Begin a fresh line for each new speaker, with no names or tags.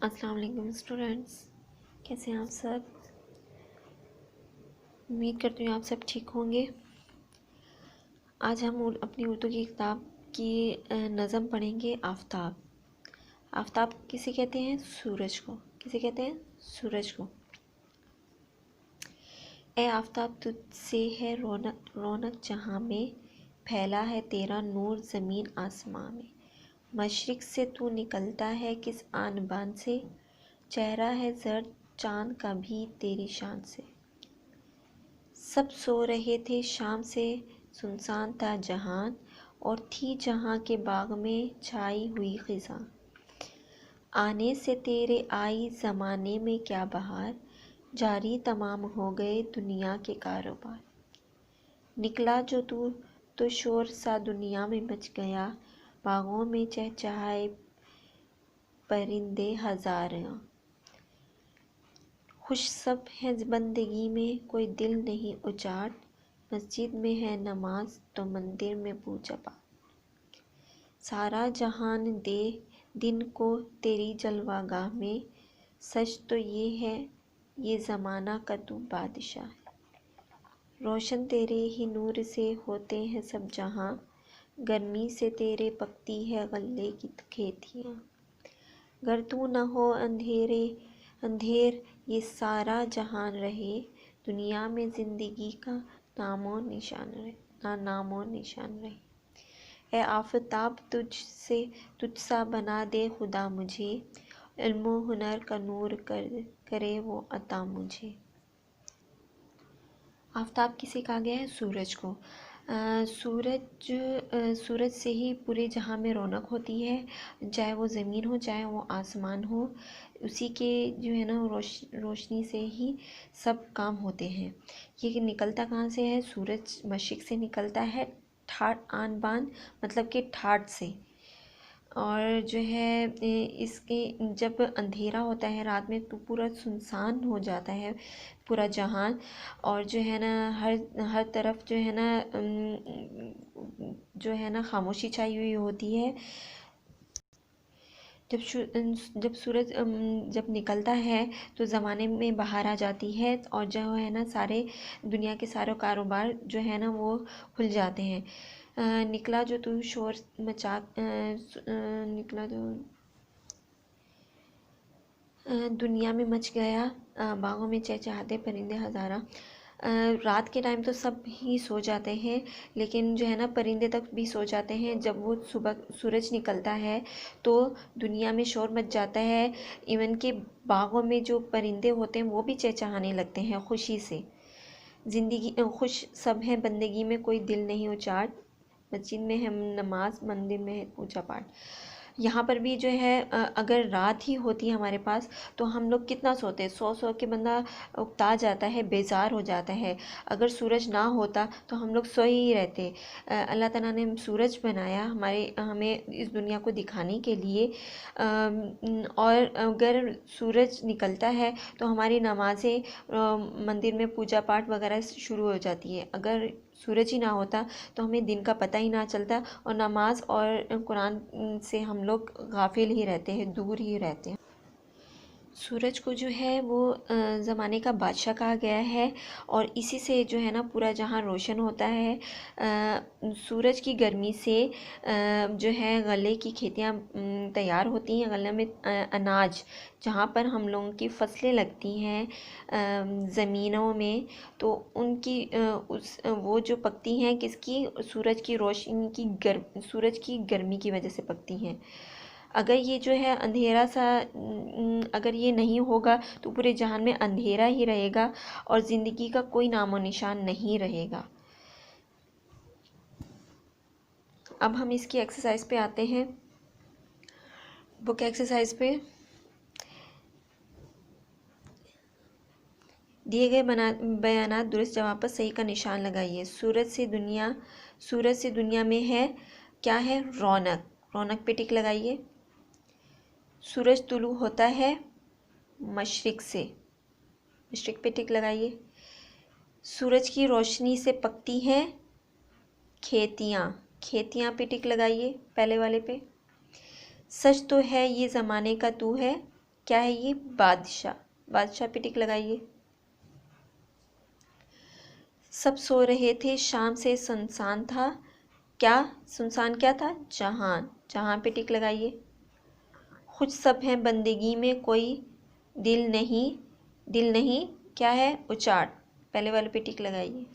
अस्सलाम वालेकुम स्टूडेंट्स, कैसे हैं आप सब। उम्मीद करती हूँ आप सब ठीक होंगे। आज हम अपनी उर्दू की किताब की नज़म पढ़ेंगे। आफ़ताब। आफ़ताब किसे कहते हैं? सूरज को। किसे कहते हैं? सूरज को। ए आफ़ताब तुझसे है रौनक रौनक जहाँ में, फैला है तेरा नूर ज़मीन आसमां में। मशरिक़ से तू निकलता है किस आन बान से, चेहरा है ज़र्द चाँद का भी तेरी शान से। सब सो रहे थे शाम से, सुनसान था जहान, और थी जहाँ के बाग में छाई हुई ख़िज़ां। आने से तेरे आई ज़माने में क्या बहार, जारी तमाम हो गए दुनिया के कारोबार। निकला जो तू तो शोर सा दुनिया में मच गया, बागों में चहचहाए परिंदे हज़ारों। खुश सब है बंदगी में कोई दिल नहीं उचाट, मस्जिद में है नमाज तो मंदिर में पूजा पाठ। सारा जहान दे दिन को तेरी जलवागाह में, सच तो ये है ये ज़माना का तू बादशाह है। रोशन तेरे ही नूर से होते हैं सब जहां, गर्मी से तेरे पकती है गले की खेतियाँ। गर तू न हो अंधेर ये सारा जहान रहे, दुनिया में ज़िंदगी का नामो निशान रहे। ए आफ़ताब तुझसा बना दे खुदा मुझे, इल्मो हुनर का नूर करे वो अता मुझे। आफ़ताब किसे कहा गया है? सूरज को। सूरज से ही पूरे जहाँ में रौनक होती है, चाहे वो ज़मीन हो चाहे वो आसमान हो। उसी के जो है ना रोशनी से ही सब काम होते हैं। ये निकलता कहाँ से है? सूरज मशरिक़ से निकलता है, ठाठ आन बान मतलब कि ठाठ से। और जो है इसके जब अंधेरा होता है रात में तो पूरा सुनसान हो जाता है पूरा जहान, और जो है ना हर तरफ जो है ना खामोशी छाई हुई होती है। जब सूरज जब निकलता है तो ज़माने में बाहर आ जाती है, और जो है ना सारे दुनिया के सारे कारोबार जो है ना वो खुल जाते हैं। निकला जो तू शोर मचा निकला जो दुनिया में मच गया, बागों में चहचहाते परिंदे हज़ारा। रात के टाइम तो सब ही सो जाते हैं, लेकिन जो है ना परिंदे तक भी सो जाते हैं। जब वो सुबह सूरज निकलता है तो दुनिया में शोर मच जाता है। इवन के बागों में जो परिंदे होते हैं वो भी चहचहाने लगते हैं खुशी से। ज़िंदगी खुश सब है बंदगी में कोई दिल नहीं उचाट, मस्जिद में है नमाज मंदिर में है पूजा पाठ। यहाँ पर भी जो है अगर रात ही होती है हमारे पास तो हम लोग कितना सोते हैं, सो के बंदा उकता जाता है, बेजार हो जाता है। अगर सूरज ना होता तो हम लोग सोए ही रहते। अल्लाह ताला ने सूरज बनाया हमें इस दुनिया को दिखाने के लिए। और अगर सूरज निकलता है तो हमारी नमाज़ें मंदिर में पूजा पाठ वगैरह शुरू हो जाती है। अगर सूरज ही ना होता तो हमें दिन का पता ही ना चलता, और नमाज और कुरान से हम लोग गाफिल ही रहते हैं, दूर ही रहते हैं। सूरज को जो है वो ज़माने का बादशाह कहा गया है, और इसी से जो है ना पूरा जहां रोशन होता है। सूरज की गर्मी से जो है गले की खेतियां तैयार होती हैं। गले में अनाज जहाँ पर हम लोगों की फसलें लगती हैं ज़मीनों में, तो उनकी वो जो पकती हैं किसकी? सूरज की रोशनी की सूरज की गर्मी की वजह से पकती हैं। अगर ये जो है अंधेरा सा अगर ये नहीं होगा तो पूरे जहान में अंधेरा ही रहेगा और ज़िंदगी का कोई नामो निशान नहीं रहेगा। अब हम इसकी एक्सरसाइज पे आते हैं। बुक एक्सरसाइज पे दिए गए बयानात दुरुस्त जवाब पर सही का निशान लगाइए। सूरज से दुनिया में है क्या है? रौनक। रौनक पे टिक लगाइए। सूरज तुलू होता है मशरिक़ से, मशरिक़ पे टिक लगाइए। सूरज की रोशनी से पकती हैं खेतियाँ, खेतियाँ पे टिक लगाइए पहले वाले पे। सच तो है ये ज़माने का तू है क्या है ये? बादशाह। बादशाह पे टिक लगाइए। सब सो रहे थे, शाम से सुनसान था। क्या? सुनसान क्या था? जहान। जहां पे टिक लगाइए। खुद सब हैं बंदगी में, कोई दिल नहीं। दिल नहीं क्या है? उचाट। पहले वाले पे टिक लगाइए।